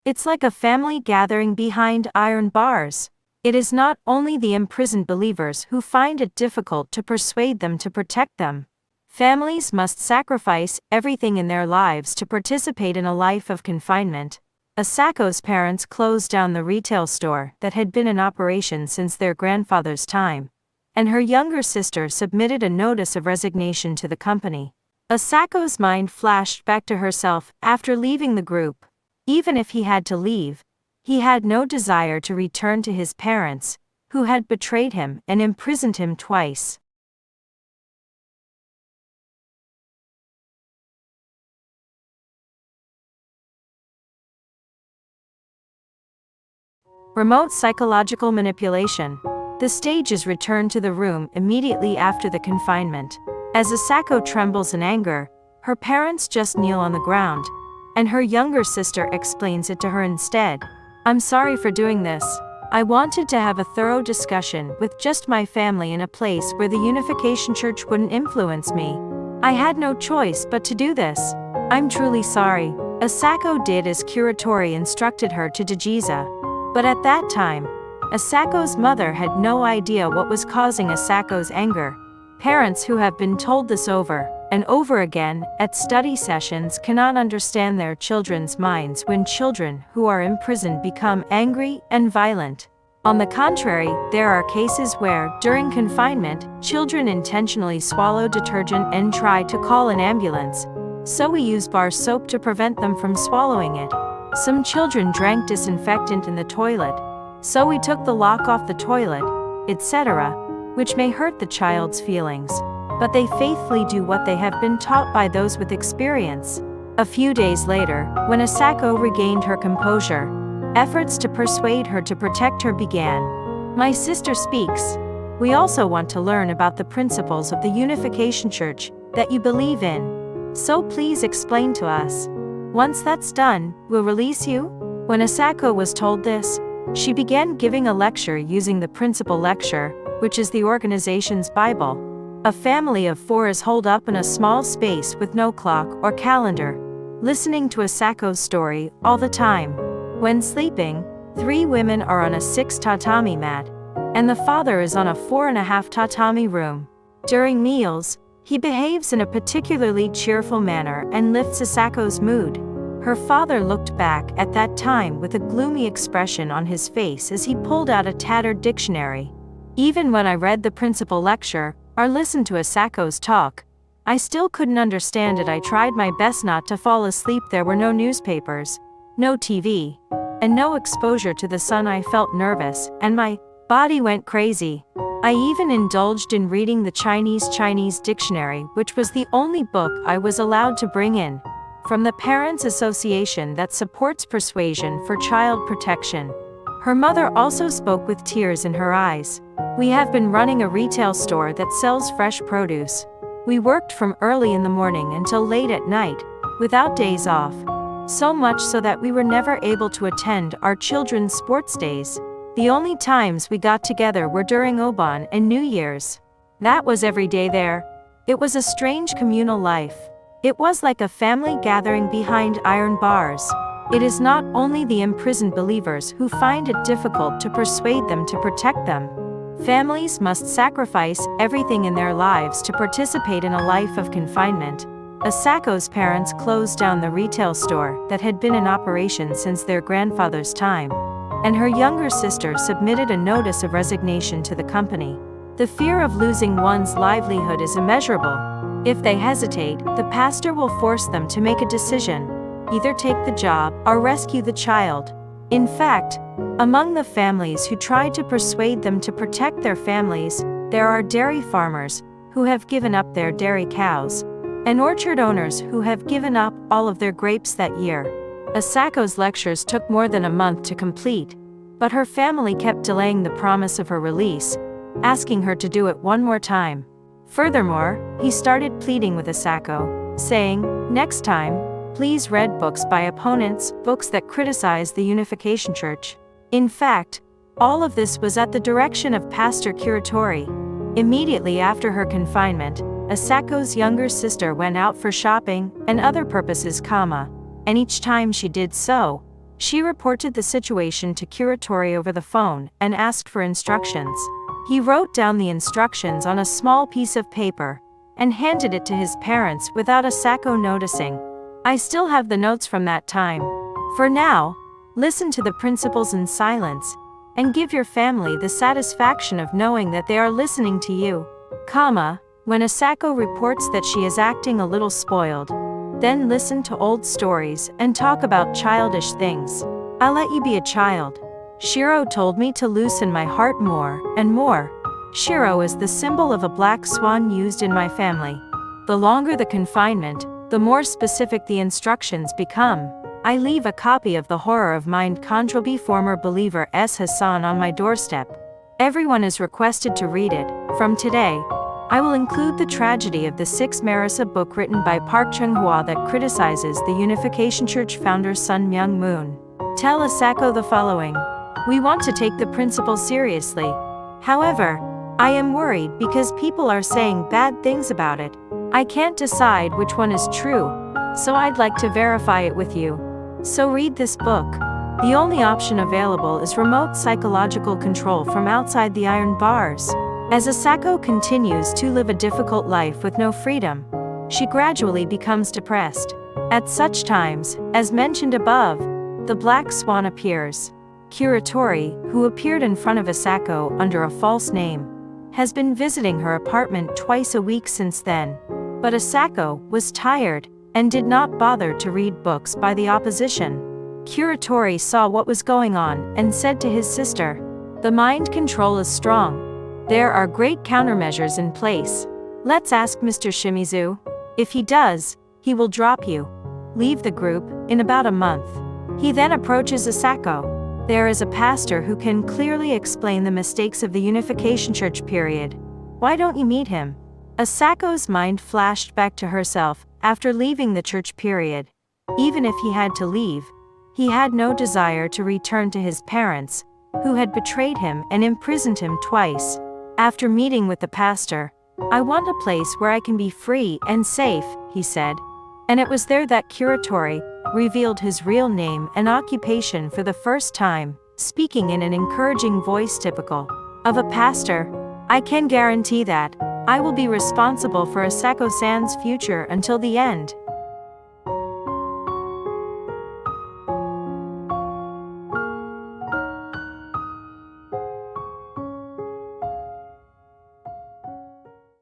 It's like a family gathering behind iron bars. It is not only the imprisoned believers who find it difficult to persuade them to protect them. Families must sacrifice everything in their lives to participate in a life of confinement. Asako's parents closed down the retail store that had been in operation since their grandfather's time, and her younger sister submitted a notice of resignation to the company. Asako's mind flashed back to herself after leaving the group. Even if he had to leave, he had no desire to return to his parents, who had betrayed him and imprisoned him twice. Remote psychological manipulation. The stage is returned to the room immediately after the confinement. As Asako trembles in anger, her parents just kneel on the ground, and her younger sister explains it to her instead. "I'm sorry for doing this. I wanted to have a thorough discussion with just my family in a place where the Unification Church wouldn't influence me. I had no choice but to do this. I'm truly sorry." Asako did as Curatori instructed her to Jijiza. But at that time, Asako's mother had no idea what was causing Asako's anger. Parents who have been told this over and over again at study sessions cannot understand their children's minds when children who are imprisoned become angry and violent. On the contrary, there are cases where, during confinement, children intentionally swallow detergent and try to call an ambulance, so we use bar soap to prevent them from swallowing it. Some children drank disinfectant in the toilet, so we took the lock off the toilet, etc., which may hurt the child's feelings, but they faithfully do what they have been taught by those with experience. A few days later, when Asako regained her composure, efforts to persuade her to protect her began. "My sister speaks. We also want to learn about the principles of the Unification Church that you believe in. So please explain to us. Once that's done, we'll release you." When Asako was told this, she began giving a lecture using the Principal Lecture, which is the organization's Bible. A family of 4 is holed up in a small space with no clock or calendar, listening to Asako's story all the time. When sleeping, 3 women are on a 6 tatami mat, and the father is on a 4.5 tatami room. During meals, he behaves in a particularly cheerful manner and lifts Asako's mood. Her father looked back at that time with a gloomy expression on his face as he pulled out a tattered dictionary. Even when I read the Principal Lecture, or listened to Asako's talk, I still couldn't understand it. I tried my best not to fall asleep. There were no newspapers, no TV, and no exposure to the sun. I felt nervous, and my body went crazy. I even indulged in reading the Chinese dictionary, which was the only book I was allowed to bring in. From the Parents Association that supports persuasion for child protection. Her mother also spoke with tears in her eyes. "We have been running a retail store that sells fresh produce. We worked from early in the morning until late at night, without days off. So much so that we were never able to attend our children's sports days. The only times we got together were during Obon and New Year's. That was every day there. It was a strange communal life. It was like a family gathering behind iron bars. It is not only the imprisoned believers who find it difficult to persuade them to protect them. Families must sacrifice everything in their lives to participate in a life of confinement." Asako's parents closed down the retail store that had been in operation since their grandfather's time, and her younger sister submitted a notice of resignation to the company. The fear of losing one's livelihood is immeasurable. If they hesitate, the pastor will force them to make a decision: either take the job or rescue the child. In fact, among the families who tried to persuade them to protect their families, there are dairy farmers who have given up their dairy cows, and orchard owners who have given up all of their grapes that year. Asako's lectures took more than a month to complete, but her family kept delaying the promise of her release, asking her to do it one more time. Furthermore, he started pleading with Asako, saying, "Next time, please read books by opponents, books that criticize the Unification Church." In fact, all of this was at the direction of Pastor Curatori. Immediately after her confinement, Asako's younger sister went out for shopping and other purposes, and each time she did so, She reported the situation to Kuratori over the phone and asked for instructions. He wrote down the instructions on a small piece of paper and handed it to his parents without Asako noticing. I still have the notes from that time. For now, listen to the principles in silence and give your family the satisfaction of knowing that they are listening to you. When Asako reports that she is acting a little spoiled, then listen to old stories and talk about childish things. I'll let you be a child. Shiro told me to loosen my heart more and more. Shiro is the symbol of a black swan used in my family. The longer the confinement, the more specific the instructions become. I leave a copy of The Horror of Mind Controby former believer S. Hassan on my doorstep. Everyone is requested to read it. From today, I will include the tragedy of the Six Marisa book written by Park Chung-hwa that criticizes the Unification Church founder Sun Myung-moon. Tell Asako the following. We want to take the principle seriously. However, I am worried because people are saying bad things about it. I can't decide which one is true, so I'd like to verify it with you. So read this book. The only option available is remote psychological control from outside the iron bars. As Asako continues to live a difficult life with no freedom, she gradually becomes depressed. At such times, as mentioned above, the black swan appears. Kuratori, who appeared in front of Asako under a false name, has been visiting her apartment twice a week since then. But Asako was tired and did not bother to read books by the opposition. Kuratori saw what was going on and said to his sister, "The mind control is strong. There are great countermeasures in place. Let's ask Mr. Shimizu. If he does, he will drop you. Leave the group in about a month." He then approaches Asako. There is a pastor who can clearly explain the mistakes of the Unification Church period. Why don't you meet him? Asako's mind flashed back to herself after leaving the church period. Even if he had to leave, he had no desire to return to his parents, who had betrayed him and imprisoned him twice. After meeting with the pastor, "I want a place where I can be free and safe," he said. And it was there that Kuratori revealed his real name and occupation for the first time, speaking in an encouraging voice typical of a pastor. "I can guarantee that I will be responsible for Asako-san's future until the end."